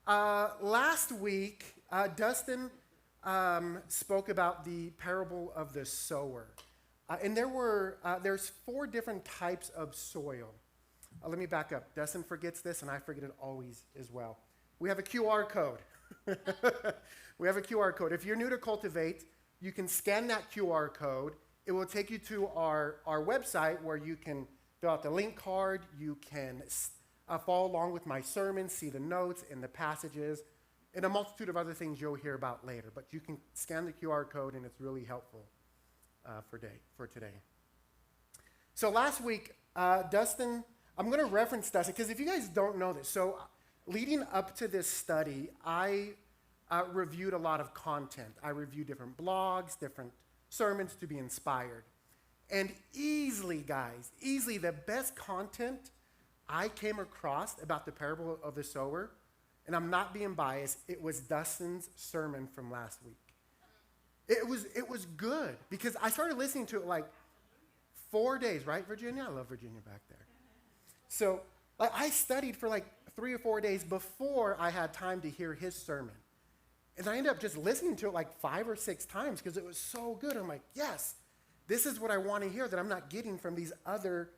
Last week, Dustin spoke about the parable of the sower. And there's four different types of soil. Let me back up. Dustin forgets this, and I forget it always as well. We have a QR code. We have a QR code. If you're new to Cultivate, you can scan that QR code. It will take you to our website where you can fill out the link card. You can follow along with my sermon, see the notes and the passages, and a multitude of other things you'll hear about later. But you can scan the QR code, and it's really helpful for today. So last week, Dustin, I'm going to reference Dustin, because if you guys don't know this, so leading up to this study, I reviewed a lot of content. I reviewed different blogs, different sermons to be inspired. And easily, guys, the best content I came across about the parable of the sower, and I'm not being biased, it was Dustin's sermon from last week. It was good, because I started listening to it like 4 days, right, Virginia? I love Virginia back there. So I studied for like 3 or 4 days before I had time to hear his sermon. And I ended up just listening to it like 5 or 6 times because it was so good. I'm like, yes, this is what I want to hear that I'm not getting from these other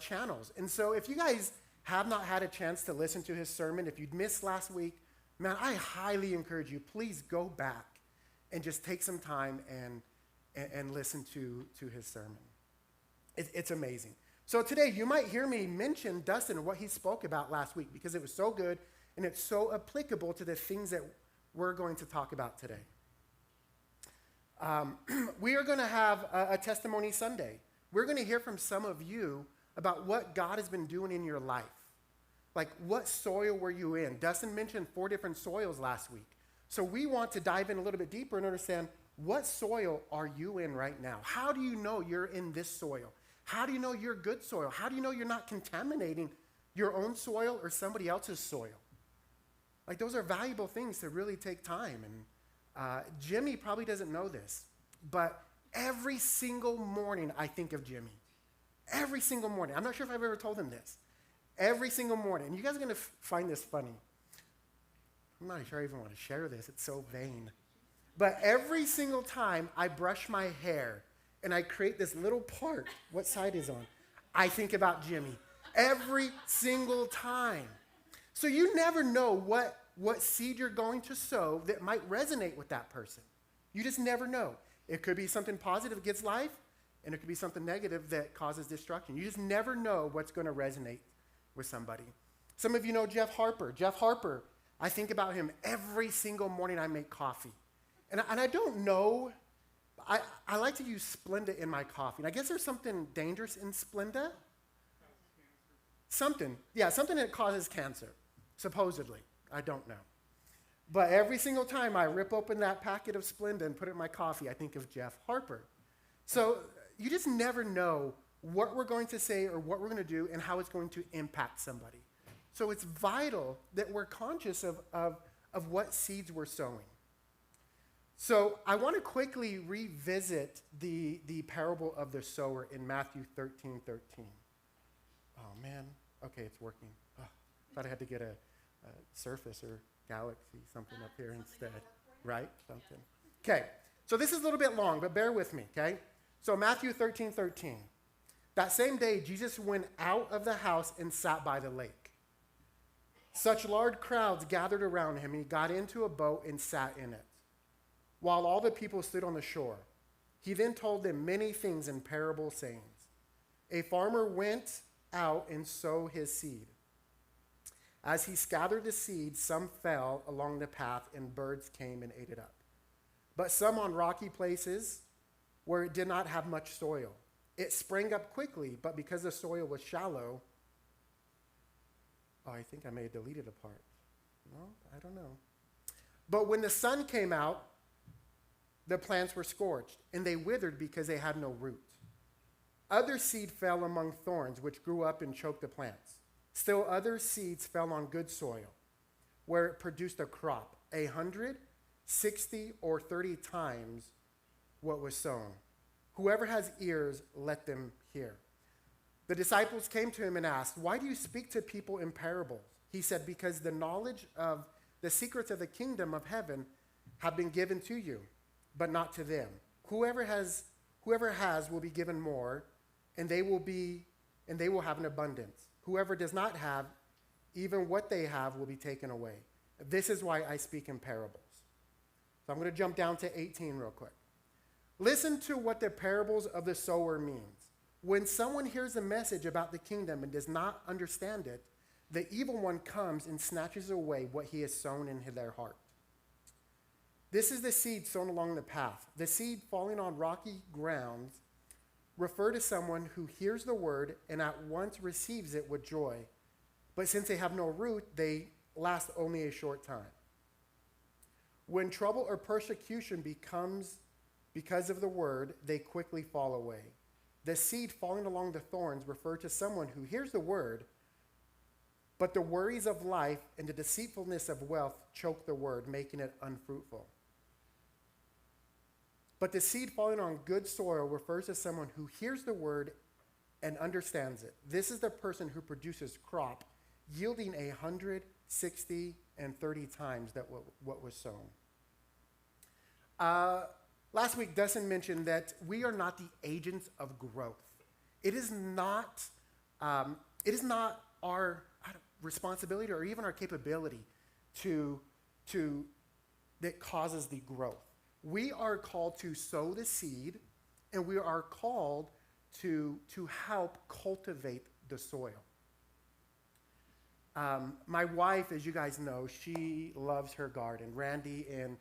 channels. And so if you guys have not had a chance to listen to his sermon, if you'd missed last week, man, I highly encourage you, please go back and just take some time and listen to his sermon. It's amazing. So today you might hear me mention Dustin and what he spoke about last week because it was so good and it's so applicable to the things that we're going to talk about today. We are going to have a Testimony Sunday. We're going to hear from some of you about what God has been doing in your life. Like, what soil were you in? Dustin mentioned 4 different soils last week. So we want to dive in a little bit deeper and understand, what soil are you in right now? How do you know you're in this soil? How do you know you're good soil? How do you know you're not contaminating your own soil or somebody else's soil? Like, those are valuable things to really take time. And Jimmy probably doesn't know this, but every single morning I think of Jimmy. Every single morning. I'm not sure if I've ever told him this. Every single morning. And you guys are going to find this funny. I'm not sure I even want to share this. It's so vain. But every single time I brush my hair and I create this little part, what side is on? I think about Jimmy. Every single time. So you never know what seed you're going to sow that might resonate with that person. You just never know. It could be something positive that gives life, and it could be something negative that causes destruction. You just never know what's going to resonate with somebody. Some of you know Jeff Harper. Jeff Harper, I think about him every single morning I make coffee. And I don't know, I like to use Splenda in my coffee. And I guess there's something dangerous in Splenda. Something that causes cancer, supposedly. I don't know. But every single time I rip open that packet of Splenda and put it in my coffee, I think of Jeff Harper. So you just never know what we're going to say or what we're going to do and how it's going to impact somebody. So it's vital that we're conscious of what seeds we're sowing. So I want to quickly revisit the parable of the sower in Matthew 13:13. Oh, man. Okay, it's working. Oh, thought I had to get a Surface or Galaxy, something up here instead. Right? Something. Okay, so this is a little bit long, but bear with me, okay? So Matthew 13:13. That same day, Jesus went out of the house and sat by the lake. Such large crowds gathered around him, and he got into a boat and sat in it, while all the people stood on the shore. He then told them many things in parable sayings. A farmer went out and sowed his seed. As he scattered the seed, some fell along the path, and birds came and ate it up. But some on rocky places where it did not have much soil. It sprang up quickly, but because the soil was shallow, I think I may have deleted a part. No, I don't know. But when the sun came out, the plants were scorched, and they withered because they had no root. Other seed fell among thorns, which grew up and choked the plants. Still other seeds fell on good soil, where it produced a crop, 100, 60, or 30 times what was sown. Whoever has ears, let them hear. The disciples came to him and asked, "Why do you speak to people in parables?" He said, "Because the knowledge of The secrets of the kingdom of heaven have been given to you, but not to them. Whoever has will be given more, and they will have an abundance. Whoever does not have, even what they have will be taken away. This is why I speak in parables. So I'm going to jump down to 18 real quick. Listen to what the parables of the sower means. When someone hears a message about the kingdom and does not understand it, the evil one comes and snatches away what he has sown in their heart. This is the seed sown along the path. The seed falling on rocky grounds refer to someone who hears the word and at once receives it with joy. But since they have no root, they last only a short time. When trouble or persecution becomes because of the word, they quickly fall away. The seed falling along the thorns refer to someone who hears the word, but the worries of life and the deceitfulness of wealth choke the word, making it unfruitful. But the seed falling on good soil refers to someone who hears the word and understands it. This is the person who produces crop, yielding 160 and 30 times that what was sown. Last week, Dustin mentioned that we are not the agents of growth. It is not our responsibility or even our capability that causes the growth. We are called to sow the seed, and we are called to help cultivate the soil. My wife, as you guys know, she loves her garden. Randy and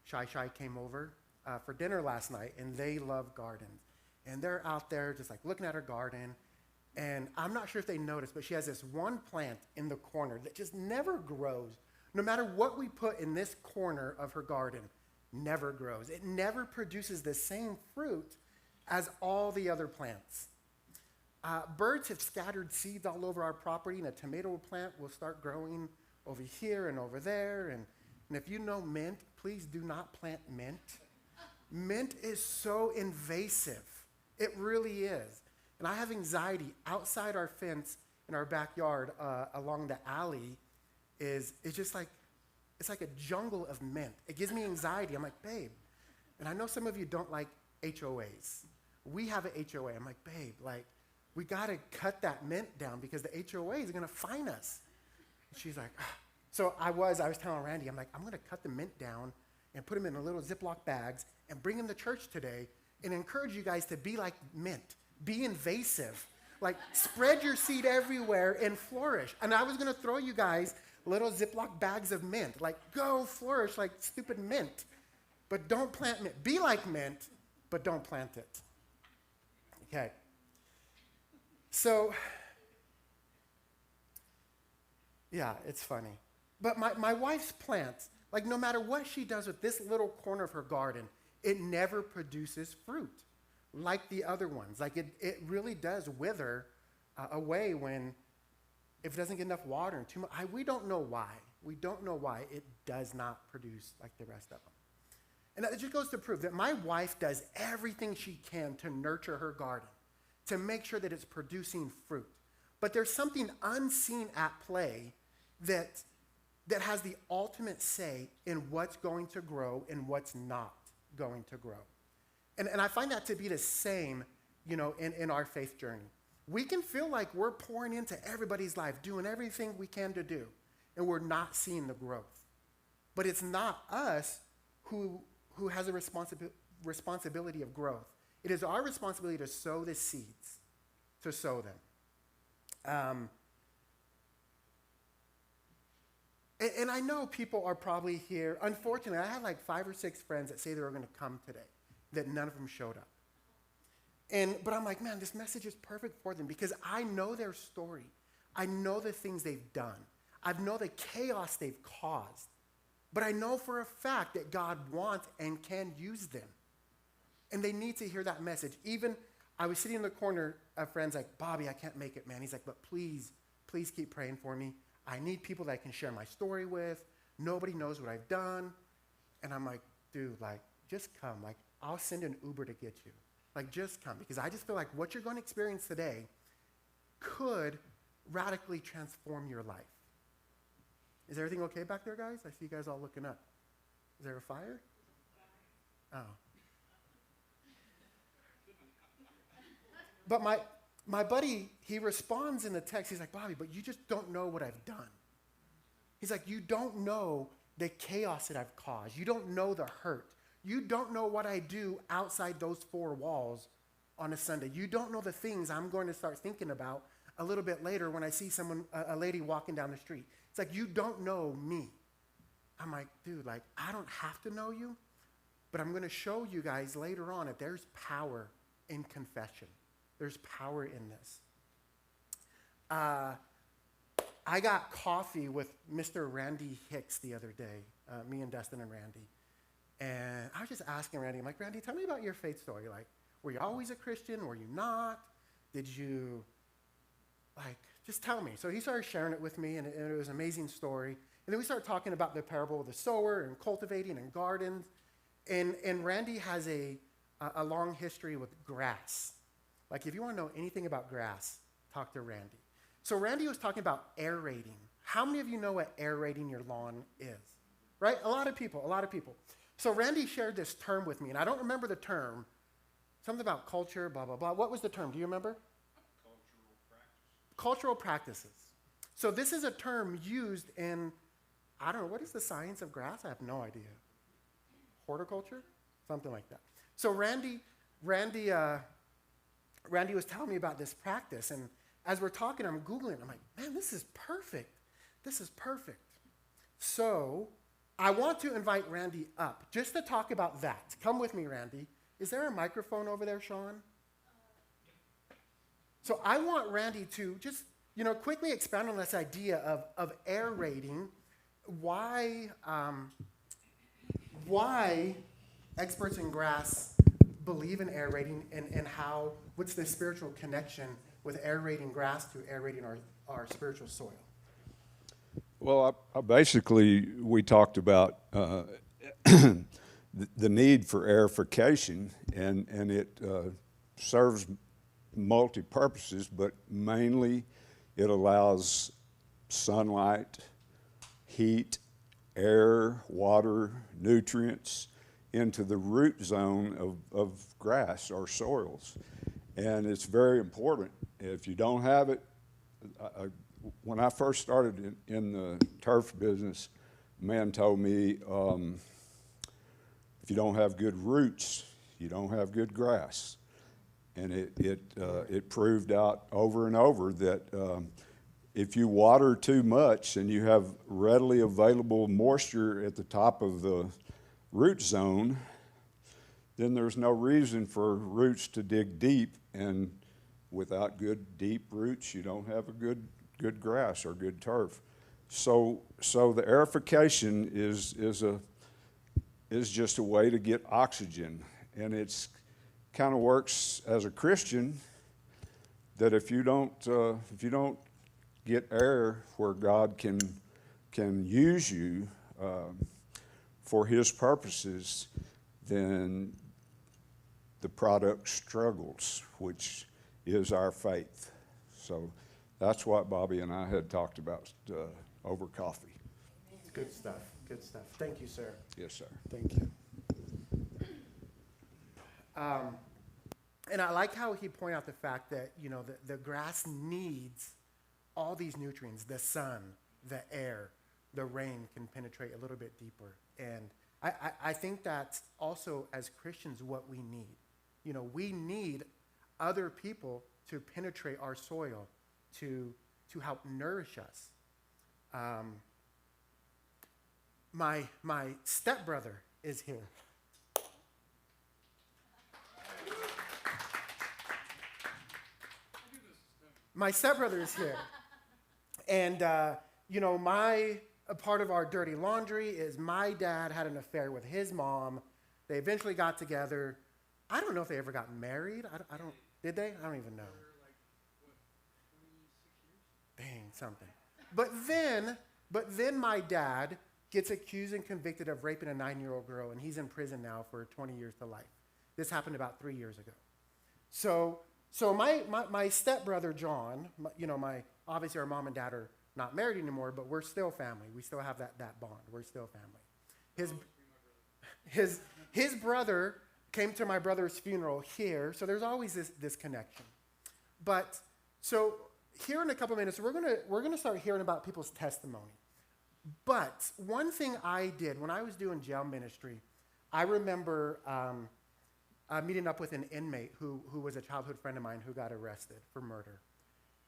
Shai came over for dinner last night, and they love gardens. And they're out there just like looking at her garden. And I'm not sure if they noticed, but she has this one plant in the corner that just never grows. No matter what we put in this corner of her garden, never grows. It never produces the same fruit as all the other plants. Birds have scattered seeds all over our property, and a tomato plant will start growing over here and over there. And if you know mint, please do not plant mint. Mint is so invasive. It really is. And I have anxiety outside our fence in our backyard along the alley. It's just like, it's like a jungle of mint. It gives me anxiety. I'm like, babe, and I know some of you don't like HOAs. We have an HOA. I'm like, babe, like, we got to cut that mint down because the HOA is going to fine us. And she's like, ah. So I was telling Randy, I'm like, I'm going to cut the mint down and put them in little Ziploc bags and bring them to church today and encourage you guys to be like mint. Be invasive. Like, spread your seed everywhere and flourish. And I was going to throw you guys little Ziploc bags of mint. Like, go flourish like stupid mint. But don't plant mint. Be like mint, but don't plant it. Okay. So, yeah, it's funny. But my wife's plants, like no matter what she does with this little corner of her garden, it never produces fruit like the other ones. Like it really does wither away if it doesn't get enough water and too much. We don't know why. We don't know why it does not produce like the rest of them. And it just goes to prove that my wife does everything she can to nurture her garden, to make sure that it's producing fruit. But there's something unseen at play that has the ultimate say in what's going to grow and what's not going to grow. And I find that to be the same, in our faith journey. We can feel like we're pouring into everybody's life, doing everything we can to do, and we're not seeing the growth. But it's not us who has a responsibility of growth. It is our responsibility to sow the seeds, to sow them. And I know people are probably here. Unfortunately, I had like 5 or 6 friends that say they were going to come today, that none of them showed up. But I'm like, man, this message is perfect for them because I know their story. I know the things they've done. I know the chaos they've caused. But I know for a fact that God wants and can use them. And they need to hear that message. Even, I was sitting in the corner of friends like, Bobby, I can't make it, man. He's like, but please keep praying for me. I need people that I can share my story with. Nobody knows what I've done. And I'm like, dude, like, just come. Like, I'll send an Uber to get you. Like, just come. Because I just feel like what you're going to experience today could radically transform your life. Is everything okay back there, guys? I see you guys all looking up. Is there a fire? Oh. But my buddy, he responds in the text. He's like, Bobby, but you just don't know what I've done. He's like, you don't know the chaos that I've caused. You don't know the hurt. You don't know what I do outside those four walls on a Sunday. You don't know the things I'm going to start thinking about a little bit later when I see a lady walking down the street. It's like, you don't know me. I'm like, dude, like, I don't have to know you, but I'm going to show you guys later on that there's power in confession. There's power in this. I got coffee with Mr. Randy Hicks the other day, me and Dustin and Randy. And I was just asking Randy, I'm like, Randy, tell me about your faith story. Like, were you always a Christian? Were you not? Did you, like, just tell me. So he started sharing it with me, and it was an amazing story. And then we started talking about the parable of the sower and cultivating and gardens. And Randy has a long history with grass. Like, if you want to know anything about grass, talk to Randy. So Randy was talking about aerating. How many of you know what aerating your lawn is? Right? A lot of people. So Randy shared this term with me, and I don't remember the term. Something about culture, blah, blah, blah. What was the term? Do you remember? Cultural practices. So this is a term used in, I don't know, what is the science of grass? I have no idea. Horticulture? Something like that. So Randy was telling me about this practice, and as we're talking, I'm Googling. I'm like, man, this is perfect. This is perfect. So I want to invite Randy up just to talk about that. Come with me, Randy. Is there a microphone over there, Sean? So I want Randy to just, quickly expand on this idea of aerating, why experts in grass believe in aerating, and what's the spiritual connection with aerating grass to aerating our spiritual soil. Well, basically, we talked about the need for aerification, and it serves multi-purposes, but mainly it allows sunlight, heat, air, water, nutrients into the root zone of grass or soils. And it's very important. If you don't have it, when I first started in the turf business, a man told me, if you don't have good roots, you don't have good grass. And it proved out over and over that if you water too much and you have readily available moisture at the top of the root zone, then there's no reason for roots to dig deep, and without good deep roots, you don't have a good grass or good turf. So the aerification is just a way to get oxygen, and it's kind of works as a Christian that if you don't get air where God can use you for His purposes, then the product struggles, which is our faith. So that's what Bobby and I had talked about over coffee. Good stuff. Thank you, sir. Yes, sir. Thank you. And I like how he pointed out the fact that, the grass needs all these nutrients. The sun, the air, the rain can penetrate a little bit deeper. And I think that's also, as Christians, what we need. We need other people to penetrate our soil, to help nourish us. My stepbrother is here. My stepbrother is here. And, a part of our dirty laundry is my dad had an affair with his mom. They eventually got together. I don't know if they ever got married. Did they? I don't even know. Like, what, 26 years? Dang, something. But then my dad gets accused and convicted of raping a 9-year-old girl, and he's in prison now for 20 years to life. This happened about 3 years ago. So my stepbrother John, obviously our mom and dad are not married anymore, but we're still family. We still have that bond. We're still family. His brother came to my brother's funeral here, so there's always this connection. But so here in a couple minutes, we're gonna start hearing about people's testimony. But one thing I did when I was doing jail ministry, I remember meeting up with an inmate who was a childhood friend of mine who got arrested for murder.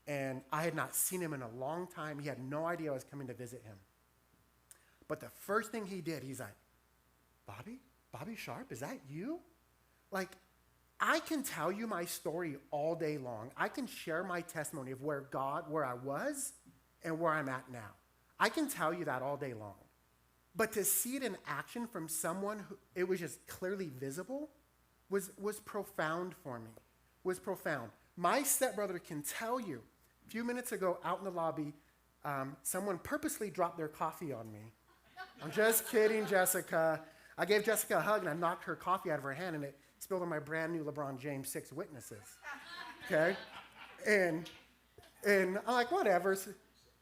And I had not seen him in a long time. He had no idea I was coming to visit him. But the first thing he did, he's like, Bobby Sharp, is that you? Like, I can tell you my story all day long. I can share my testimony of where I was and where I'm at now. I can tell you that all day long. But to see it in action from someone who it was just clearly visible was profound for me, was profound. My stepbrother can tell you, a few minutes ago out in the lobby, someone purposely dropped their coffee on me. I'm just kidding, Jessica. I gave Jessica a hug and I knocked her coffee out of her hand and it spilled on my brand new LeBron James 6 Witnesses, okay? And I'm like, whatever. So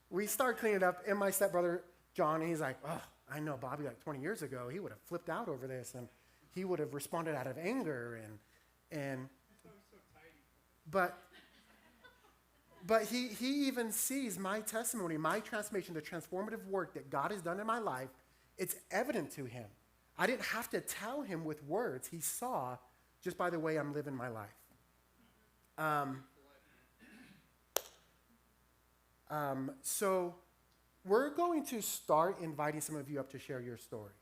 we start cleaning it up and my stepbrother, John, he's like, oh, I know Bobby like 20 years ago, he would have flipped out over this and he would have responded out of anger but he even sees my testimony, my transformation, the transformative work that God has done in my life. It's evident to him. I didn't have to tell him with words. He saw just by the way I'm living my life. So we're going to start inviting some of you up to share your story.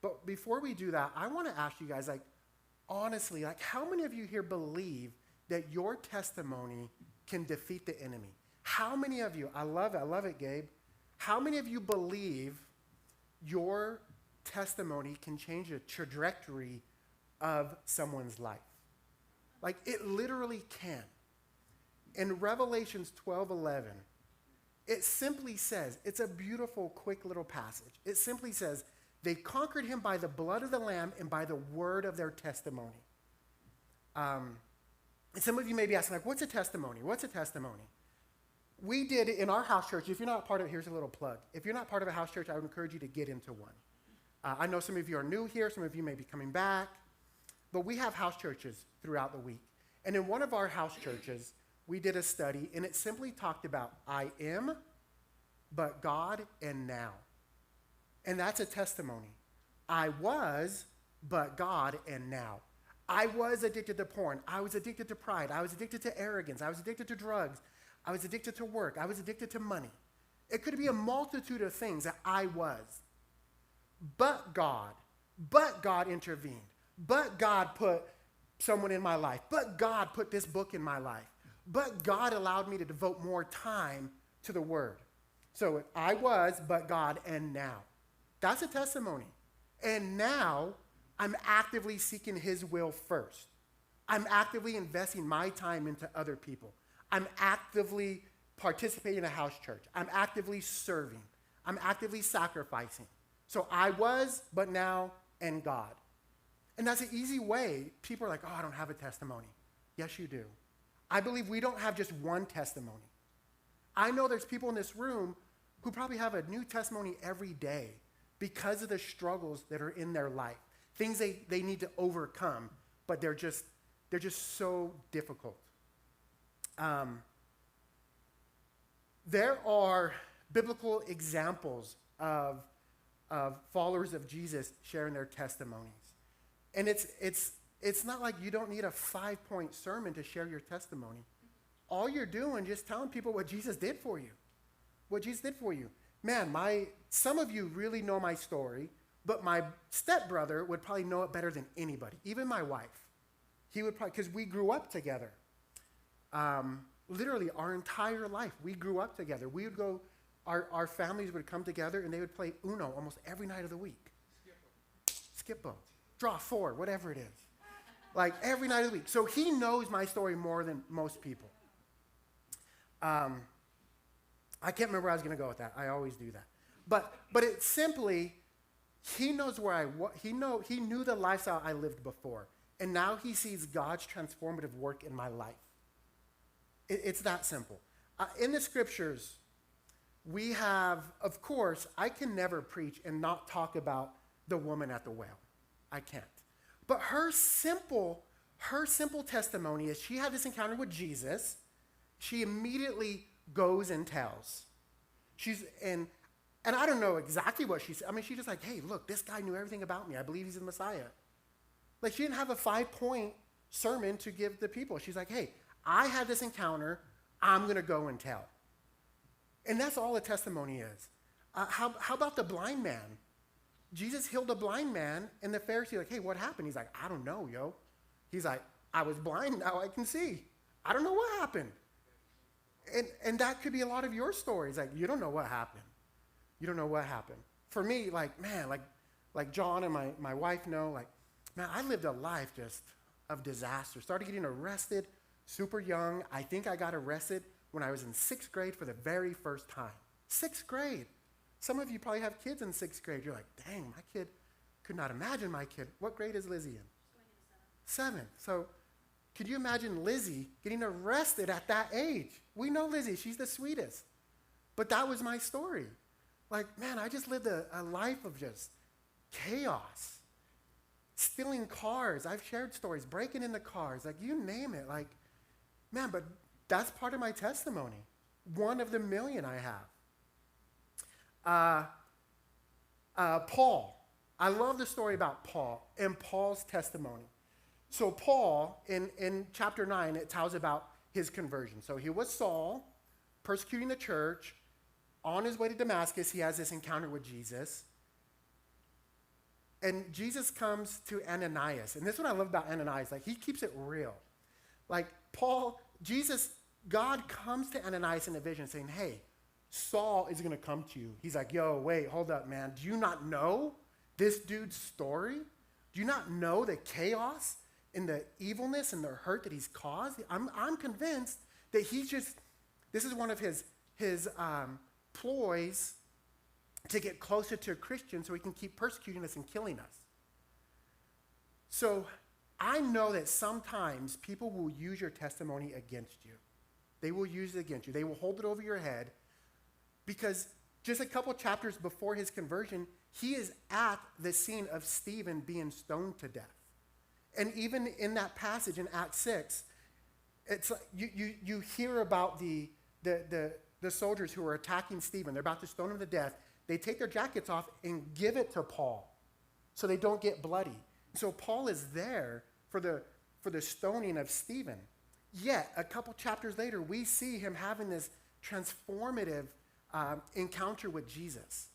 But before we do that, I want to ask you guys, like, honestly, like, how many of you here believe that your testimony can defeat the enemy? How many of you, I love it, Gabe. How many of you believe your testimony can change the trajectory of someone's life? Like, it literally can. In Revelations 12:11, it simply says, it's a beautiful, quick little passage. It simply says, they conquered him by the blood of the Lamb and by the word of their testimony. And some of you may be asking, like, what's a testimony? What's a testimony? We did in our house church. If you're not part of it, here's a little plug. If you're not part of a house church, I would encourage you to get into one. I know some of you are new here. Some of you may be coming back. But we have house churches throughout the week. And in one of our house churches, we did a study, and it simply talked about I am, but God, and now. And that's a testimony. I was, but God, and now. I was addicted to porn. I was addicted to pride. I was addicted to arrogance. I was addicted to drugs. I was addicted to work. I was addicted to money. It could be a multitude of things that I was. But God intervened. But God put someone in my life. But God put this book in my life. But God allowed me to devote more time to the word. So I was, but God, and now. That's a testimony. And now I'm actively seeking his will first. I'm actively investing my time into other people. I'm actively participating in a house church. I'm actively serving. I'm actively sacrificing. So I was, but now, and God. And that's an easy way. People are like, oh, I don't have a testimony. Yes, you do. I believe we don't have just one testimony. I know there's people in this room who probably have a new testimony every day because of the struggles that are in their life, things they need to overcome, but they're just so difficult. There are biblical examples of followers of Jesus sharing their testimonies. And it's not like you don't need a 5-point sermon to share your testimony. All you're doing, just telling people what Jesus did for you. What Jesus did for you. Man, some of you really know my story, but my stepbrother would probably know it better than anybody, even my wife. He would probably, because we grew up together. Literally, our entire life, we grew up together. We would go, our families would come together, and they would play Uno almost every night of the week. Skip-Bo. Draw 4, whatever it is. Like, every night of the week. So he knows my story more than most people. I can't remember where I was going to go with that. I always do that. But it's simply, he knows where he knew the lifestyle I lived before. And now he sees God's transformative work in my life. It's that simple. In the scriptures, we have, of course, I can never preach and not talk about the woman at the well. I can't. But her simple testimony is she had this encounter with Jesus. She immediately goes and tells. And I don't know exactly what she said. I mean, she's just like, hey, look, this guy knew everything about me. I believe he's the Messiah. Like, she didn't have a 5-point sermon to give the people. She's like, hey, I had this encounter. I'm going to go and tell. And that's all a testimony is. How about the blind man? Jesus healed a blind man, and the Pharisee like, hey, what happened? He's like, I don't know, yo. He's like, I was blind, now I can see. I don't know what happened. And that could be a lot of your stories. Like, you don't know what happened. You don't know what happened. For me, like, man, like John and my wife know, like, man, I lived a life just of disaster. Started getting arrested super young. I think I got arrested when I was in 6th grade for the very first time. 6th grade. Some of you probably have kids in 6th grade. You're like, dang, my kid, could not imagine my kid. What grade is Lizzie in? 7th. So could you imagine Lizzie getting arrested at that age? We know Lizzie, she's the sweetest. But that was my story. Like, man, I just lived a life of just chaos. Stealing cars. I've shared stories, breaking into cars, like you name it. Like, man, but that's part of my testimony. One of the million I have. Paul. I love the story about Paul and Paul's testimony. So Paul, in chapter 9, it tells about his conversion. So he was Saul, persecuting the church. On his way to Damascus, he has this encounter with Jesus. And Jesus comes to Ananias. And this is what I love about Ananias. Like, he keeps it real. Like, God comes to Ananias in a vision saying, hey, Saul is going to come to you. He's like, yo, wait, hold up, man. Do you not know this dude's story? Do you not know the chaos and the evilness and the hurt that he's caused? I'm convinced that this is one of his ploys to get closer to a Christian so he can keep persecuting us and killing us. So I know that sometimes people will use your testimony against you. They will use it against you. They will hold it over your head because just a couple chapters before his conversion, he is at the scene of Stephen being stoned to death. And even in that passage in Acts 6, it's like you hear about the soldiers who are attacking Stephen. They're about to stone him to death. They take their jackets off and give it to Paul so they don't get bloody. So Paul is there for the stoning of Stephen. Yet, a couple chapters later, we see him having this transformative encounter with Jesus.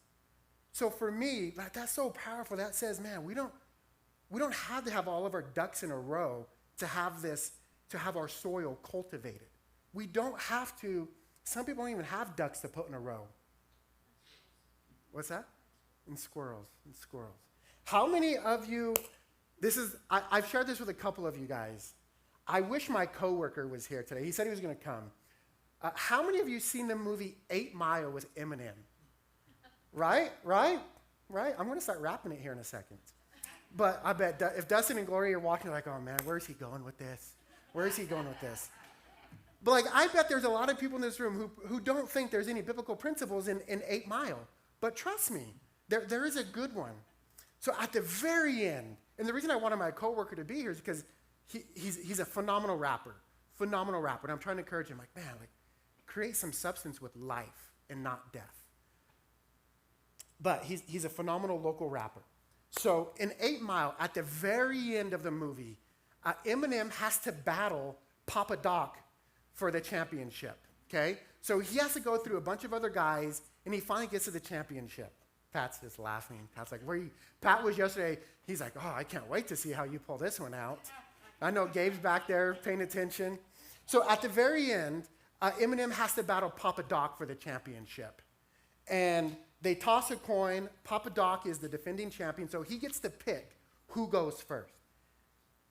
So for me, that's so powerful. That says, man, we don't have to have all of our ducks in a row to have our soil cultivated. We don't have to. Some people don't even have ducks to put in a row. What's that? And squirrels. How many of you, I've shared this with a couple of you guys. I wish my coworker was here today. He said he was going to come. How many of you seen the movie 8 Mile with Eminem? Right? I'm going to start rapping it here in a second. But I bet if Dustin and Gloria are walking, like, oh man, where's he going with this? But like, I bet there's a lot of people in this room who don't think there's any biblical principles in 8 Mile. But trust me, there is a good one. So at the very end, and the reason I wanted my coworker to be here is because he's a phenomenal rapper. And I'm trying to encourage him, like, man, like, create some substance with life and not death. But he's a phenomenal local rapper. So in 8 Mile, at the very end of the movie, Eminem has to battle Papa Doc for the championship, okay? So he has to go through a bunch of other guys, and he finally gets to the championship. Pat's just laughing. Pat's like, where you? Pat was yesterday. He's like, oh, I can't wait to see how you pull this one out. I know Gabe's back there paying attention. So at the very end, Eminem has to battle Papa Doc for the championship. And they toss a coin. Papa Doc is the defending champion, so he gets to pick who goes first.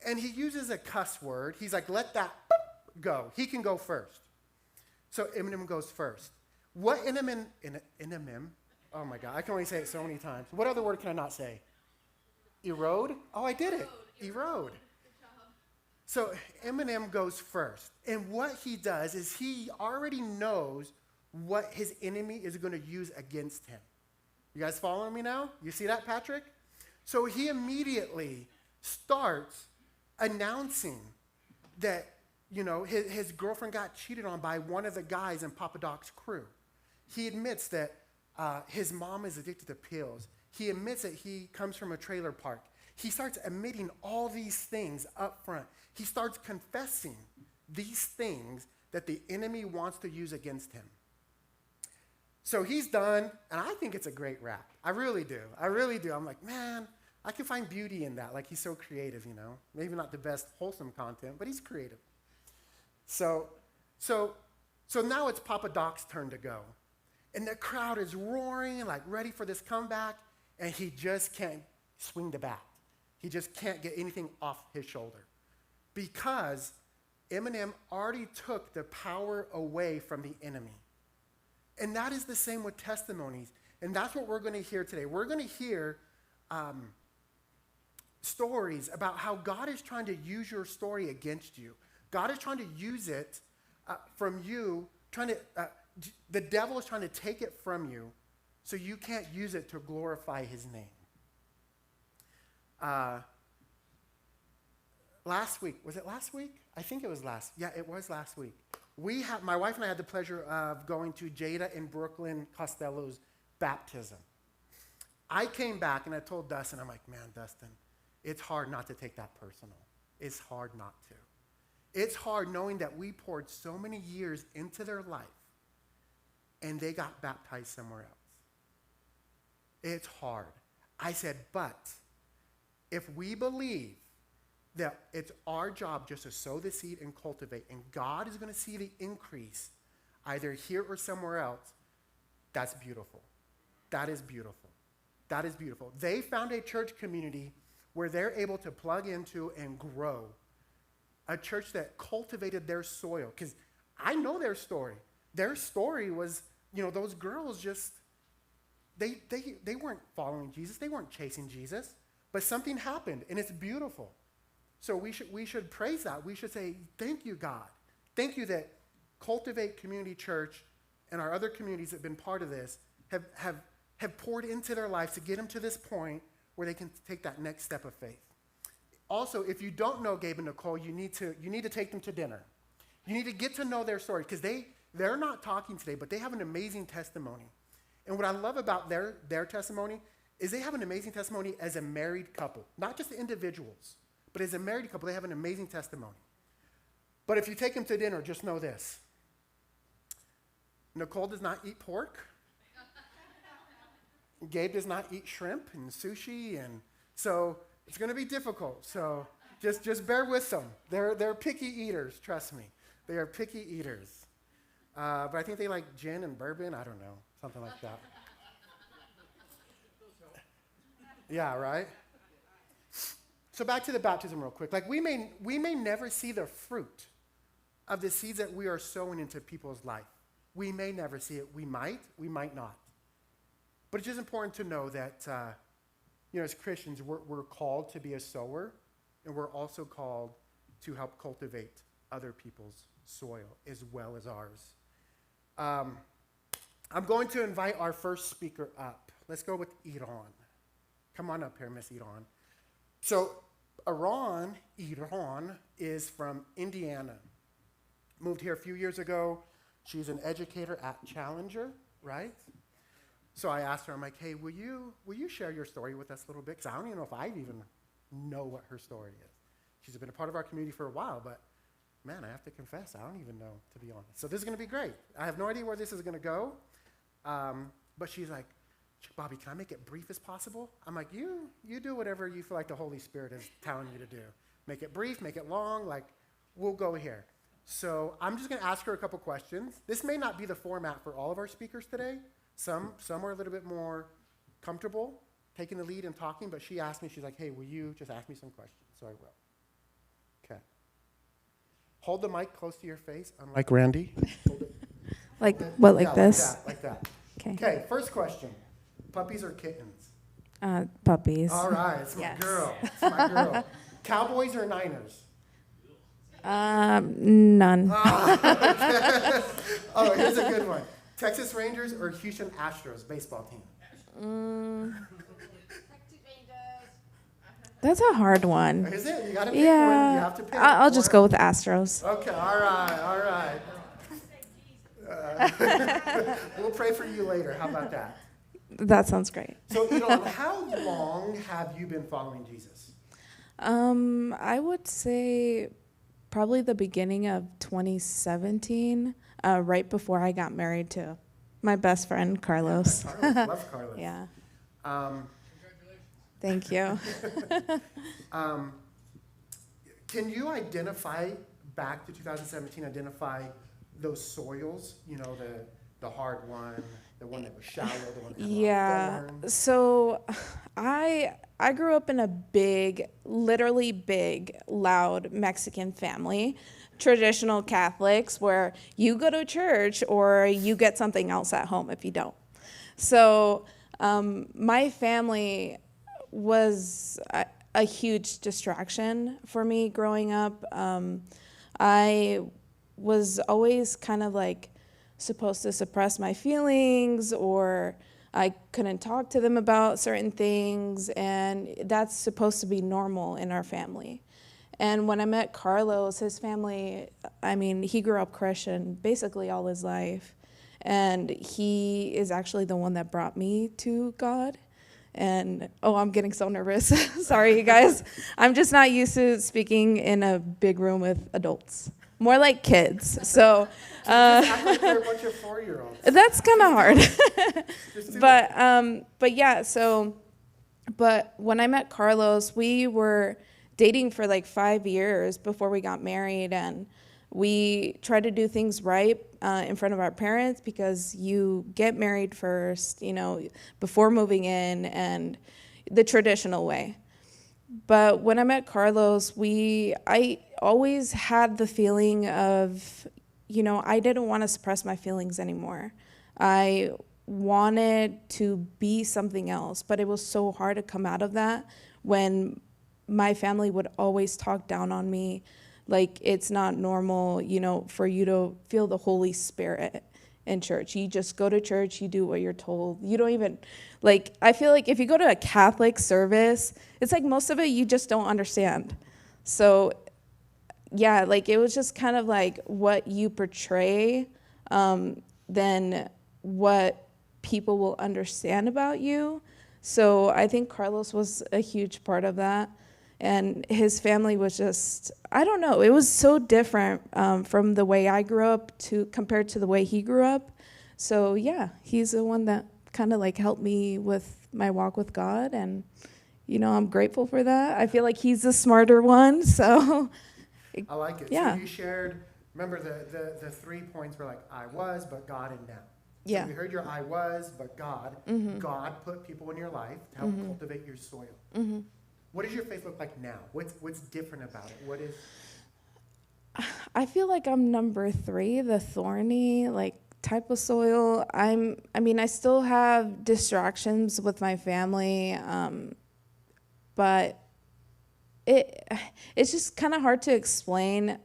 And he uses a cuss word. He's like, let that go. He can go first. So Eminem goes first. What Eminem, oh my God, I can only say it so many times. What other word can I not say? Erode? Oh, I did it. Erode. So Eminem goes first. And what he does is he already knows what his enemy is going to use against him. You guys following me now? You see that, Patrick? So he immediately starts announcing that, his girlfriend got cheated on by one of the guys in Papa Doc's crew. He admits that his mom is addicted to pills. He admits that he comes from a trailer park. He starts admitting all these things up front. He starts confessing these things that the enemy wants to use against him. So he's done, and I think it's a great rap. I really do. I'm like, man, I can find beauty in that. Like, he's so creative, Maybe not the best wholesome content, but he's creative. So now it's Papa Doc's turn to go. And the crowd is roaring, like, ready for this comeback, and he just can't swing the bat. He just can't get anything off his shoulder because Eminem already took the power away from the enemy. And that is the same with testimonies. And that's what we're going to hear today. We're going to hear stories about how God is trying to use your story against you. God is trying to use it from you, the devil is trying to take it from you so you can't use it to glorify his name. Last week, was it last week? I think it was it was last week. My wife and I had the pleasure of going to Jada and Brooklyn Costello's baptism. I came back and I told Dustin, I'm like, man, Dustin, it's hard not to take that personal. It's hard not to. It's hard knowing that we poured so many years into their life and they got baptized somewhere else. It's hard. I said, but if we believe that it's our job just to sow the seed and cultivate, and God is going to see the increase either here or somewhere else, that's beautiful. That is beautiful. That is beautiful. They found a church community where they're able to plug into and grow. A church that cultivated their soil. Because I know their story. Their story was, those girls just, they weren't following Jesus. They weren't chasing Jesus. But something happened, and it's beautiful. So we should praise that. We should say, thank you, God. Thank you that Cultivate Community Church and our other communities that have been part of this have poured into their lives to get them to this point where they can take that next step of faith. Also, if you don't know Gabe and Nicole, you need to take them to dinner. You need to get to know their story because they're not talking today, but they have an amazing testimony. And what I love about their testimony is they have an amazing testimony as a married couple, not just individuals, but as a married couple, they have an amazing testimony. But if you take them to dinner, just know this. Nicole does not eat pork. Gabe does not eat shrimp and sushi, and so it's going to be difficult. So just bear with them. They're picky eaters, trust me. They are picky eaters. But I think they like gin and bourbon. I don't know, something like that. Yeah, right? So back to the baptism real quick. Like we may never see the fruit of the seeds that we are sowing into people's life. We may never see it. We might not. But it's just important to know that, as Christians, we're called to be a sower, and we're also called to help cultivate other people's soil as well as ours. I'm going to invite our first speaker up. Let's go with Iran. Come on up here, Miss Iran. So Iran is from Indiana. Moved here a few years ago. She's an educator at Challenger, right? So I asked her, I'm like, hey, will you share your story with us a little bit? Because I don't even know if I even know what her story is. She's been a part of our community for a while, but man, I have to confess, I don't even know, to be honest. So this is going to be great. I have no idea where this is going to go. But she's like, Bobby, can I make it brief as possible? I'm like, you do whatever you feel like the Holy Spirit is telling you to do. Make it brief, make it long, like, we'll go here. So I'm just going to ask her a couple questions. This may not be the format for all of our speakers today. Some are a little bit more comfortable taking the lead and talking, but she asked me, she's like, hey, will you just ask me some questions? So I will. Okay. Hold the mic close to your face, unlike Randy. Like what, like this? Like that. Okay. Okay, first question. Puppies or kittens? Puppies. All right, it's my Yes. girl. It's my girl. Cowboys or Niners? None. Oh, here's a good one. Texas Rangers or Houston Astros baseball team? That's a hard one. Is it? You gotta pick one. You Yeah, have to pick. I'll just one. go with Astros. Okay, all right. We'll pray for you later. How about that? That sounds great. So, Elon, how long have you been following Jesus? I would say probably the beginning of 2017, right before I got married to my best friend, Carlos. Carlos, love Carlos. Yeah, Um, thank you. Can you identify, back to 2017, identify those soils? You know, the hard one, the one that was shallow, the one that had a lot of Yeah. thorns? So I grew up in a big, literally big, loud Mexican family, traditional Catholics, where you go to church or you get something else at home if you don't. So my family was a huge distraction for me growing up. I was always kind of like supposed to suppress my feelings, or I couldn't talk to them about certain things, and that's supposed to be normal in our family. And when I met Carlos, his family, I mean, he grew up Christian basically all his life, and he is actually the one that brought me to God. And I'm getting so nervous. Sorry, you guys. I'm just not used to speaking in a big room with adults. More like kids. So Just act like you're a bunch of 4-year-olds. that's kind of hard. Just do it. But yeah, but when I met Carlos, we were dating for like 5 years before we got married, and we tried to do things right in front of our parents, because you get married first, before moving in, and the traditional way. But when I met Carlos, I always had the feeling of, I didn't want to suppress my feelings anymore. I wanted to be something else, but it was so hard to come out of that when my family would always talk down on me, like it's not normal, for you to feel the Holy Spirit in church. You just go to church, you do what you're told. You don't even, I feel like if you go to a Catholic service, it's like most of it you just don't understand. So, yeah, it was just kind of like what you portray, than what people will understand about you. So I think Carlos was a huge part of that. And his family was just, I don't know, it was so different from the way I grew up compared to the way he grew up. So yeah, he's the one that kind of helped me with my walk with God, and I'm grateful for that. I feel like he's the smarter one, so. I like it. Yeah. So you shared, remember the 3 points were I was, but God, and now. Yeah. So we heard your I was, but God. Mm-hmm. God put people in your life to help cultivate your soil. Mm-hmm. What does your faith look like now? What's different about it? What is? I feel like I'm number 3, the thorny type of soil. I still have distractions with my family, but it's just kind of hard to explain.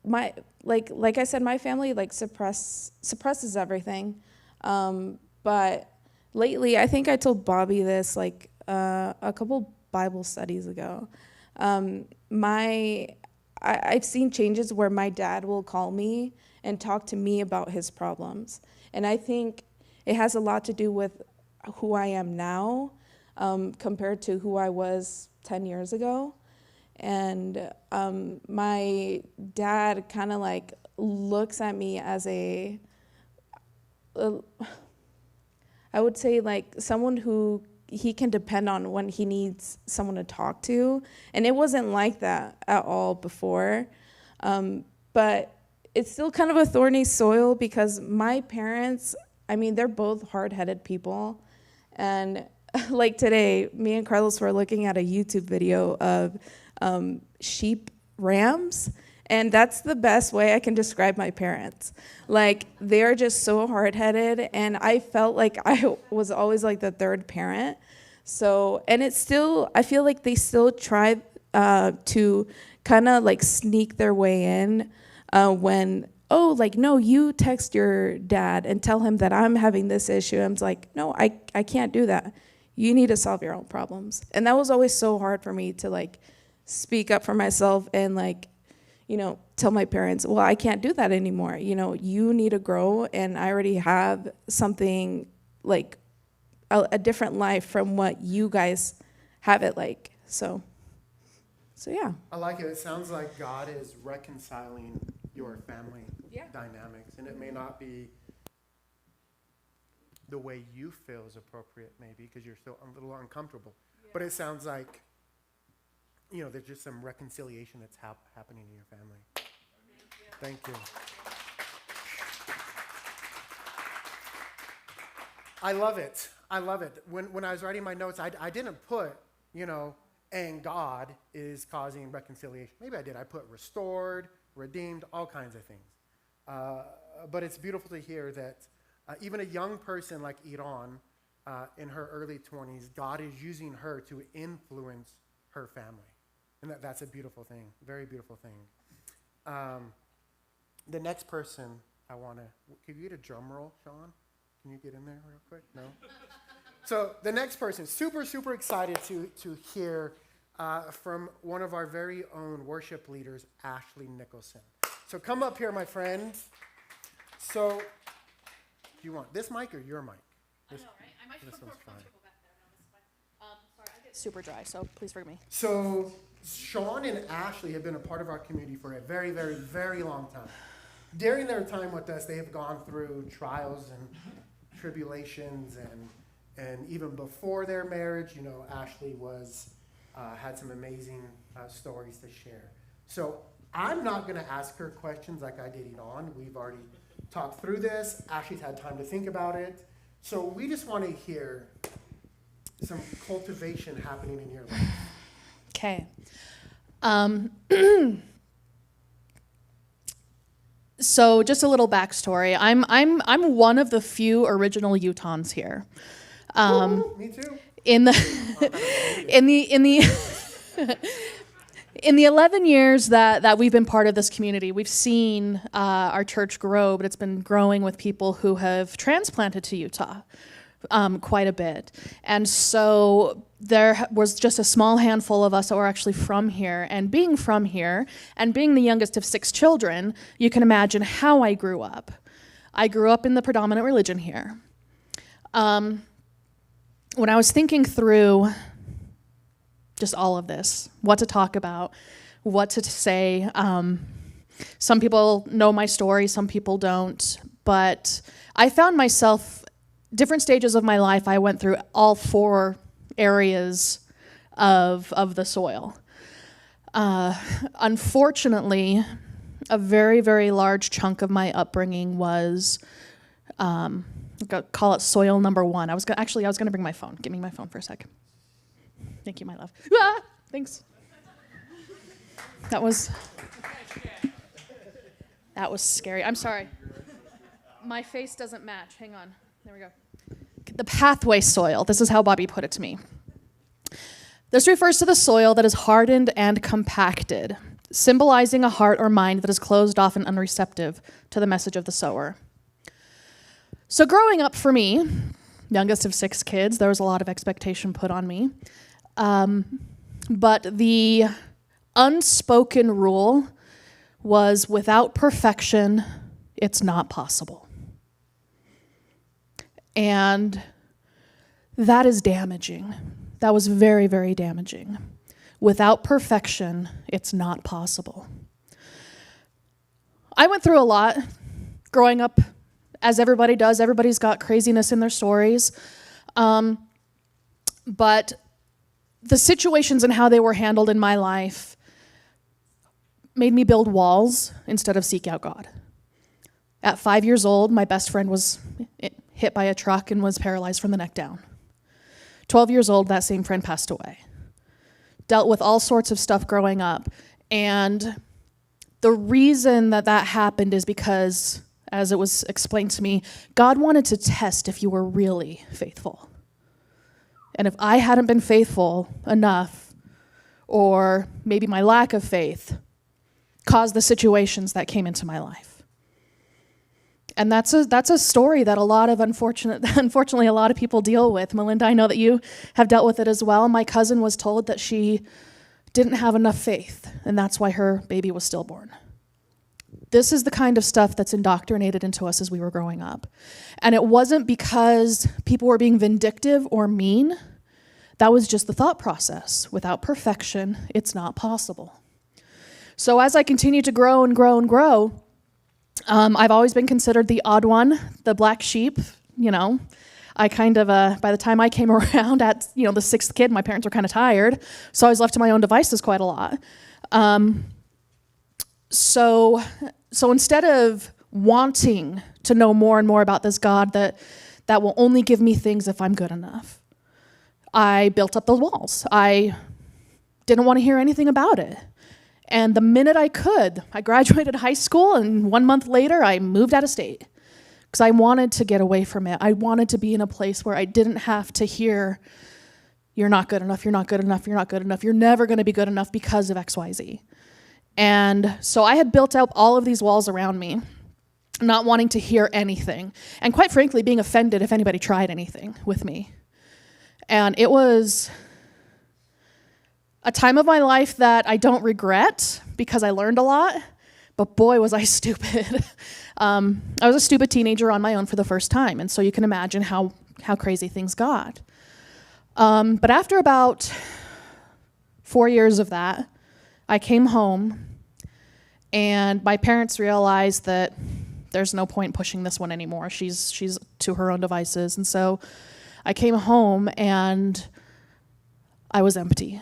Like I said, my family suppresses everything, but lately, I think I told Bobby this a couple Bible studies ago. I've seen changes where my dad will call me and talk to me about his problems. And I think it has a lot to do with who I am now compared to who I was 10 years ago. And my dad kind of looks at me as I would say someone who he can depend on when he needs someone to talk to. And it wasn't like that at all before. But it's still kind of a thorny soil, because my parents, they're both hard-headed people. And today, me and Carlos were looking at a YouTube video of sheep rams. And that's the best way I can describe my parents. They're just so hard-headed, and I felt like I was always the third parent. So, and it's still, I feel like they still try to kind of sneak their way in when oh, like, no, you text your dad and tell him that I'm having this issue. I'm like, no, I can't do that. You need to solve your own problems. And that was always so hard for me to like speak up for myself and like, tell my parents, well, I can't do that anymore. You need to grow, and I already have something like a different life from what you guys have it like. So yeah. I like it. It sounds like God is reconciling your family dynamics, and it may not be the way you feel is appropriate, maybe, because you're still a little uncomfortable. Yeah. But it sounds like, there's just some reconciliation that's happening in your family. Thank you. I love it. I love it. When I was writing my notes, I didn't put, and God is causing reconciliation. Maybe I did. I put restored, redeemed, all kinds of things. But it's beautiful to hear that even a young person like Iran, in her early 20s, God is using her to influence her family. And that's a beautiful thing, very beautiful thing. The next person I want to, can you get a drum roll, Sean? Can you get in there real quick? No? So the next person, super, super excited to hear from one of our very own worship leaders, Ashley Nicholson. So come up here, my friends. So, do you want this mic or your mic? I know, right? I might feel more comfortable back there. No, this is fine. Sorry, I get super dry, so please forgive me. So, Sean and Ashley have been a part of our community for a very, very, very long time. During their time with us, they have gone through trials and tribulations, and even before their marriage, Ashley had some amazing stories to share. So I'm not going to ask her questions like I did Iran. We've already talked through this. Ashley's had time to think about it. So we just want to hear some cultivation happening in your life. Okay. So just a little backstory. I'm one of the few original Utahns here. Me too. In the in the 11 years that we've been part of this community, we've seen our church grow, but it's been growing with people who have transplanted to Utah quite a bit. And so there was just a small handful of us that were actually from here. And being from here, and being the youngest of 6 children, you can imagine how I grew up. I grew up in the predominant religion here. When I was thinking through just all of this, what to talk about, what to say, some people know my story, some people don't, but I found myself, different stages of my life, I went through all 4 areas of the soil. Unfortunately, a very, very large chunk of my upbringing was, call it soil number 1. I was going to bring my phone. Give me my phone for a sec. Thank you, my love. Ah, thanks. That was scary. I'm sorry. My face doesn't match. Hang on. There we go. The pathway soil. This is how Bobby put it to me. This refers to the soil that is hardened and compacted, symbolizing a heart or mind that is closed off and unreceptive to the message of the sower. So growing up for me, youngest of 6 kids, there was a lot of expectation put on me. But the unspoken rule was, without perfection, it's not possible. And that is damaging. That was very, very damaging. Without perfection, it's not possible. I went through a lot growing up, as everybody does. Everybody's got craziness in their stories. But the situations and how they were handled in my life made me build walls instead of seek out God. At 5 years old, my best friend was hit by a truck and was paralyzed from the neck down. 12 years old, that same friend passed away. Dealt with all sorts of stuff growing up. And the reason that happened is because, as it was explained to me, God wanted to test if you were really faithful. And if I hadn't been faithful enough, or maybe my lack of faith, caused the situations that came into my life. And that's a story that unfortunately a lot of people deal with. Melinda, I know that you have dealt with it as well. My cousin was told that she didn't have enough faith, and that's why her baby was stillborn. This is the kind of stuff that's indoctrinated into us as we were growing up. And it wasn't because people were being vindictive or mean. That was just the thought process. Without perfection, it's not possible. So as I continue to grow and grow and grow, I've always been considered the odd one, the black sheep, I kind of, by the time I came around at, the sixth kid, my parents were kind of tired, so I was left to my own devices quite a lot. So instead of wanting to know more and more about this God that will only give me things if I'm good enough, I built up those walls. I didn't want to hear anything about it. And the minute I could, I graduated high school, and 1 month later, I moved out of state because I wanted to get away from it. I wanted to be in a place where I didn't have to hear, you're not good enough, you're not good enough, you're not good enough, you're never going to be good enough because of XYZ. And so I had built up all of these walls around me, not wanting to hear anything, and quite frankly, being offended if anybody tried anything with me. And it was a time of my life that I don't regret because I learned a lot, but boy, was I stupid. I was a stupid teenager on my own for the first time, and so you can imagine how crazy things got. But after about 4 years of that, I came home, and my parents realized that there's no point pushing this one anymore. She's to her own devices, and so I came home, and I was empty.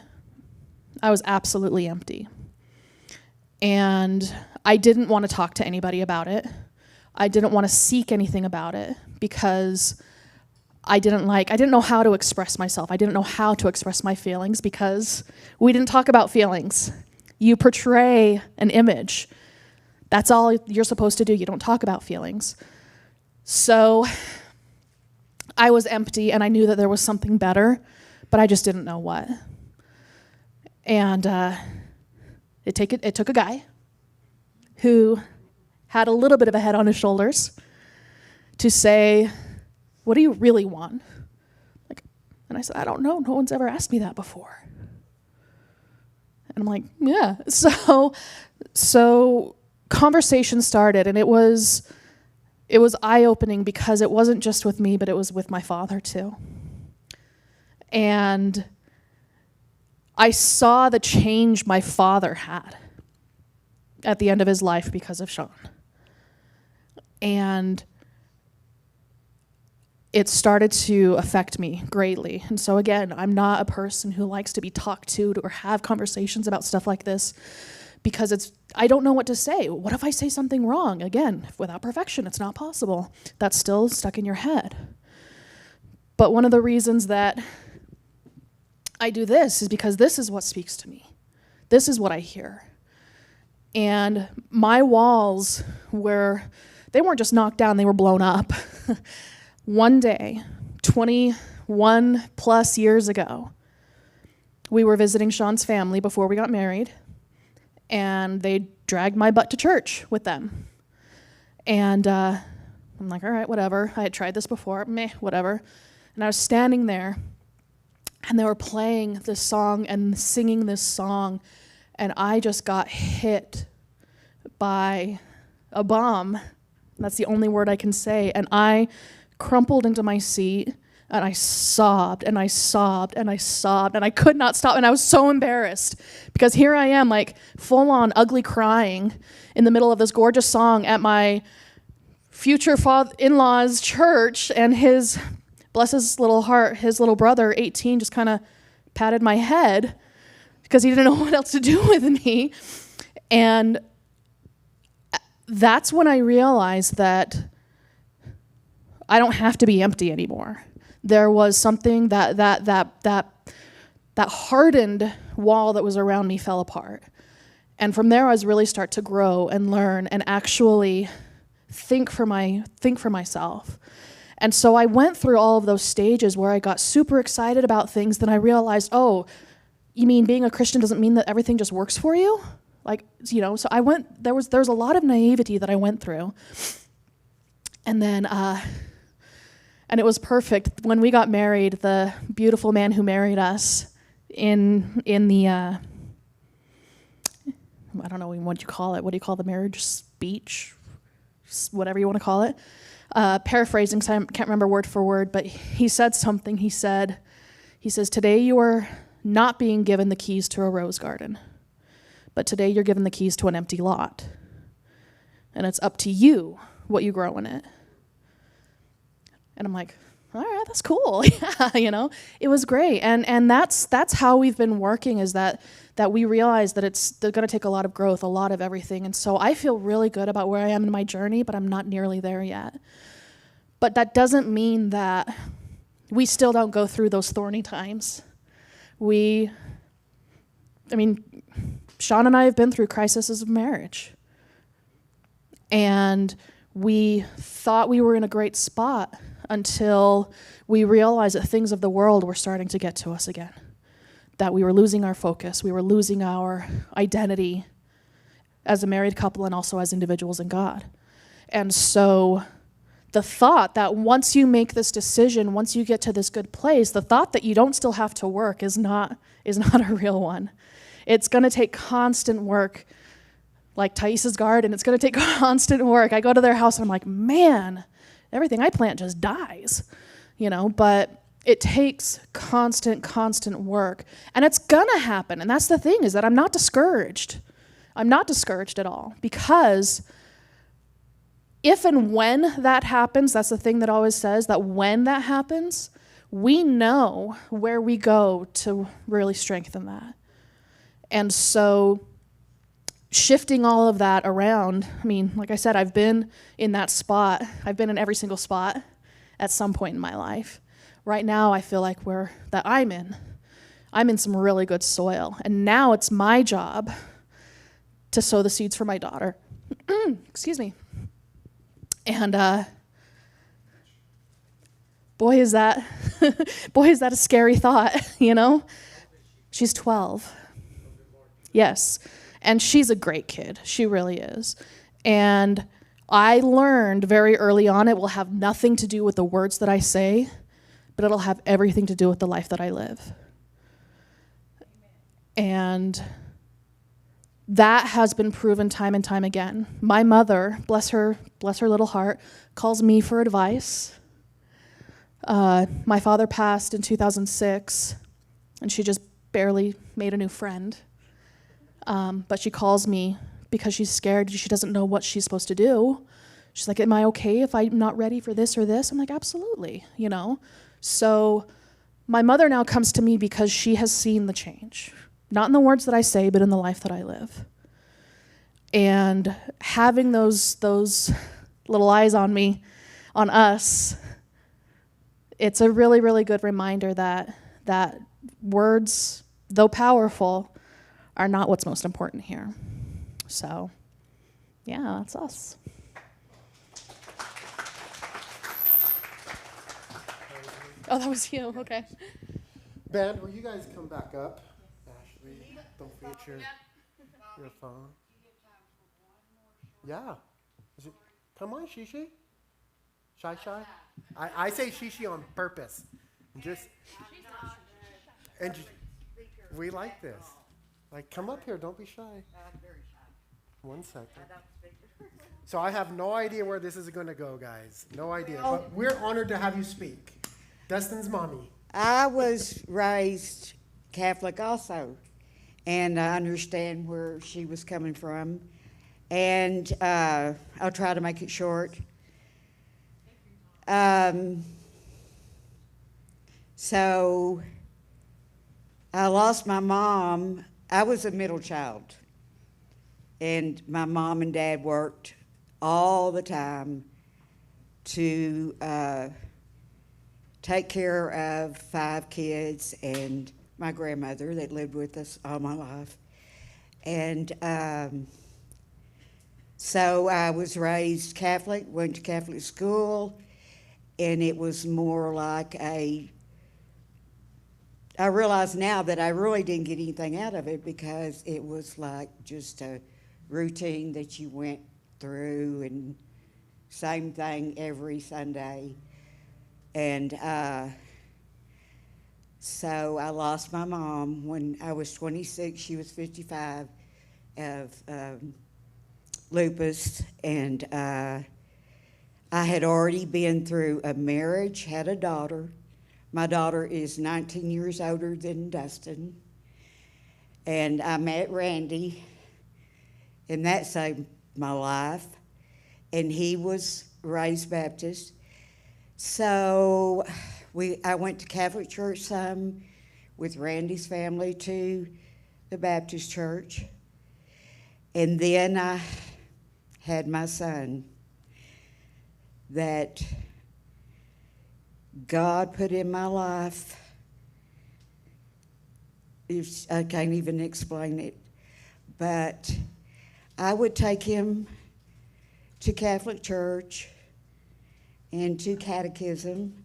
I was absolutely empty. And I didn't want to talk to anybody about it. I didn't want to seek anything about it because I didn't know how to express myself. I didn't know how to express my feelings because we didn't talk about feelings. You portray an image. That's all you're supposed to do. You don't talk about feelings. So I was empty, and I knew that there was something better, but I just didn't know what. And it took a guy who had a little bit of a head on his shoulders to say, what do you really want? And I said, I don't know. No one's ever asked me that before. And I'm like, yeah. So conversation started, and it was eye-opening because it wasn't just with me, but it was with my father too. And I saw the change my father had at the end of his life because of Sean. And it started to affect me greatly. And so again, I'm not a person who likes to be talked to or have conversations about stuff like this because I don't know what to say. What if I say something wrong? Again, without perfection, it's not possible. That's still stuck in your head. But one of the reasons that I do this is because this is what speaks to me. This is what I hear. And my walls they weren't just knocked down, they were blown up. One day, 21 plus years ago, we were visiting Sean's family before we got married, and they dragged my butt to church with them. And I'm like, all right, whatever. I had tried this before, whatever. And I was standing there, and they were playing this song and singing this song, and I just got hit by a bomb. That's the only word I can say. And I crumpled into my seat, and I sobbed, and I sobbed, and I sobbed, and I could not stop, and I was so embarrassed because here I am, like, full-on ugly crying in the middle of this gorgeous song at my future in-law's church, and bless his little heart, his little brother, 18, just kind of patted my head because he didn't know what else to do with me. And that's when I realized that I don't have to be empty anymore. There was something that hardened wall that was around me fell apart. And from there, I was really start to grow and learn and actually think for myself. And so I went through all of those stages where I got super excited about things. Then I realized, oh, you mean being a Christian doesn't mean that everything just works for you? So there was a lot of naivety that I went through. And then, and it was perfect. When we got married, the beautiful man who married us in the, I don't know what you call it. What do you call the marriage speech? Whatever you want to call it. Paraphrasing, so I can't remember word for word, but he said something. He says, today you are not being given the keys to a rose garden, but today you're given the keys to an empty lot. And it's up to you what you grow in it. And I'm like, all right, that's cool. Yeah, it was great. And that's how we've been working, is that we realize that it's going to take a lot of growth, a lot of everything. And so I feel really good about where I am in my journey, but I'm not nearly there yet. But that doesn't mean that we still don't go through those thorny times. Sean and I have been through crises of marriage. And we thought we were in a great spot until we realized that things of the world were starting to get to us again. That we were losing our focus, we were losing our identity as a married couple and also as individuals in God. And so the thought that once you make this decision, once you get to this good place, the thought that you don't still have to work is not a real one. It's going to take constant work. Like Thais's garden, it's going to take constant work. I go to their house and I'm like, man, everything I plant just dies, but it takes constant work. And it's going to happen. And that's the thing, is that I'm not discouraged. I'm not discouraged at all, because if and when that happens, that's the thing that always says that when that happens, we know where we go to really strengthen that. And so shifting all of that around, like I said, I've been in that spot. I've been in every single spot at some point in my life. Right now, I feel like I'm in some really good soil. And now it's my job to sow the seeds for my daughter. Excuse me. And boy, is that a scary thought, She's 12. Yes. And she's a great kid. She really is. And I learned very early on it will have nothing to do with the words that I say, but it'll have everything to do with the life that I live. And that has been proven time and time again. My mother, bless her little heart, calls me for advice. My father passed in 2006, and she just barely made a new friend. But she calls me because she's scared. She doesn't know what she's supposed to do. She's like, am I okay if I'm not ready for this or this? I'm like, absolutely, So my mother now comes to me because she has seen the change. Not in the words that I say, but in the life that I live. And having those little eyes on me, on us, it's a really, really good reminder that words, though powerful, are not what's most important here. So, yeah, that's us. Oh, that was you. Okay. Band, will you guys come back up? Ashley, don't forget your phone. Yeah. Come on, Shishi. Shy. I say Shishi on purpose. We like this. Like, come up here. Don't be shy. I'm very shy. 1 second. I don't speak. So I have no idea where this is going to go, guys. No idea. But we're honored to have you speak. Dustin's mommy. I was raised Catholic also, and I understand where she was coming from. And I'll try to make it short. So I lost my mom. I was a middle child, and my mom and dad worked all the time to take care of 5 kids and my grandmother that lived with us all my life. And so I was raised Catholic, went to Catholic school, and it was more like I realize now that I really didn't get anything out of it, because it was like just a routine that you went through and same thing every Sunday. And so I lost my mom when I was 26. She was 55 of lupus. And I had already been through a marriage, had a daughter. My daughter is 19 years older than Dustin. And I met Randy, and that saved my life. And he was raised Baptist. So I went to Catholic church some, with Randy's family to the Baptist church. And then I had my son that God put in my life. I can't even explain it. But I would take him to Catholic church and to catechism,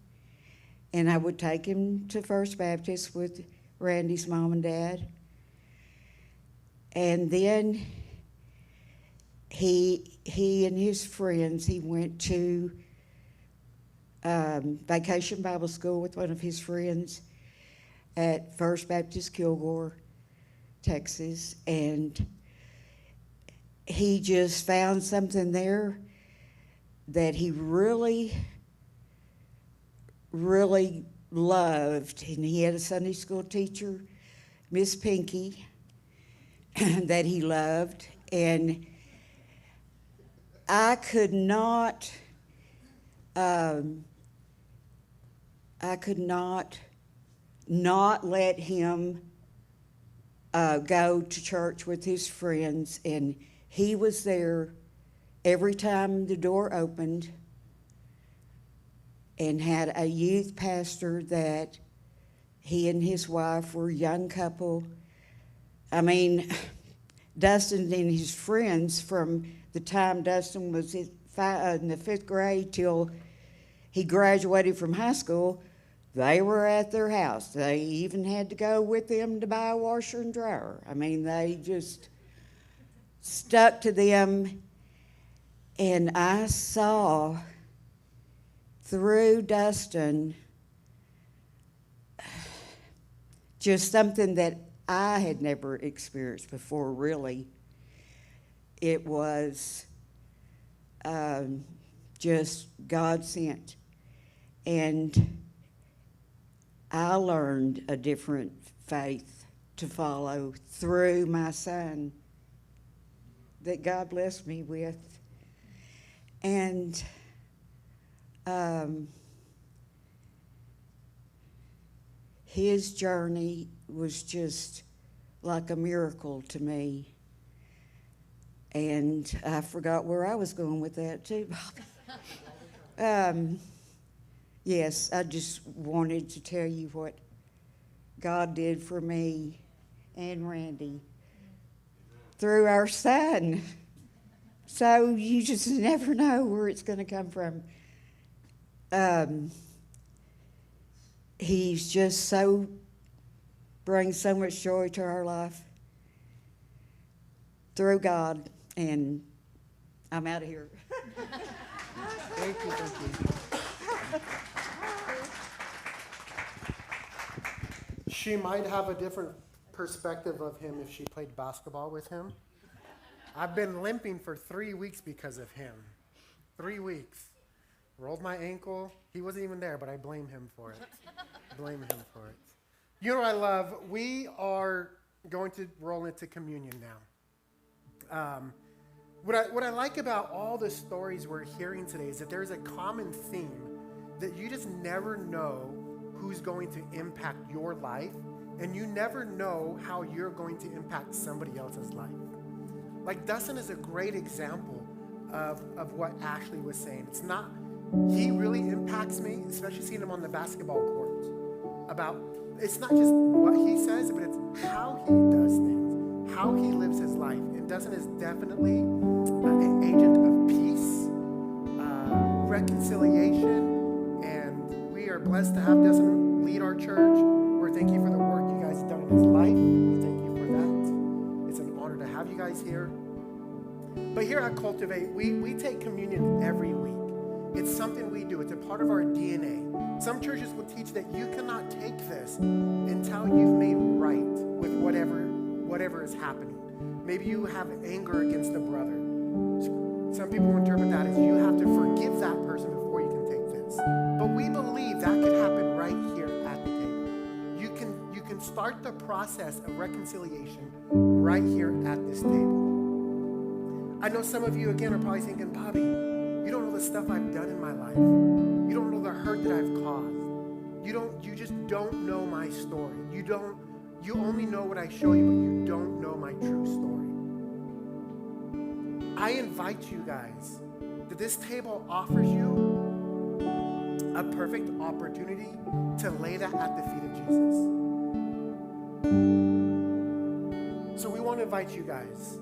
and I would take him to First Baptist with Randy's mom and dad. And then he and his friends, he went to Vacation Bible School with one of his friends at First Baptist Kilgore, Texas, and he just found something there that he really, really loved. And he had a Sunday school teacher, Miss Pinky, that he loved. And I could not let him go to church with his friends, and he was there every time the door opened, and had a youth pastor that he and his wife were a young couple. I mean, Dustin and his friends, from the time Dustin was in the 5th grade till he graduated from high school, they were at their house. They even had to go with them to buy a washer and dryer. I mean, they just stuck to them. And I saw through Dustin just something that I had never experienced before, really. It was just God sent. And I learned a different faith to follow through my son that God blessed me with. And his journey was just like a miracle to me. And I forgot where I was going with that too, Bob. Yes, I just wanted to tell you what God did for me and Randy through our son. So you just never know where it's going to come from. He's just brings so much joy to our life through God, and I'm out of here. Thank you. She might have a different perspective of him if she played basketball with him. I've been limping for 3 weeks because of him. 3 weeks. Rolled my ankle. He wasn't even there, but I blame him for it. You know what I love? We are going to roll into communion now. What I like about all the stories we're hearing today is that there's a common theme that you just never know who's going to impact your life, and you never know how you're going to impact somebody else's life. Like Dustin is a great example of what Ashley was saying. He really impacts me, especially seeing him on the basketball court. It's not just what he says, but it's how he does things, how he lives his life. And Dustin is definitely an agent of peace, reconciliation, and we are blessed to have Dustin lead our church. We're thanking you for the work you guys have done in his life. We thank you for that. It's an honor to have you guys here. But here at Cultivate, we take communion every week. It's something we do. It's a part of our DNA. Some churches will teach that you cannot take this until you've made right with whatever is happening. Maybe you have anger against a brother. Some people interpret that as you have to forgive that person before you can take this. But we believe that could happen right here at the table. You can start the process of reconciliation right here at this table. I know some of you, again, are probably thinking, Bobby, you don't know the stuff I've done in my life. You don't know the hurt that I've caused. You just don't know my story. You only know what I show you, but you don't know my true story. I invite you guys that this table offers you a perfect opportunity to lay that at the feet of Jesus. So we want to invite you guys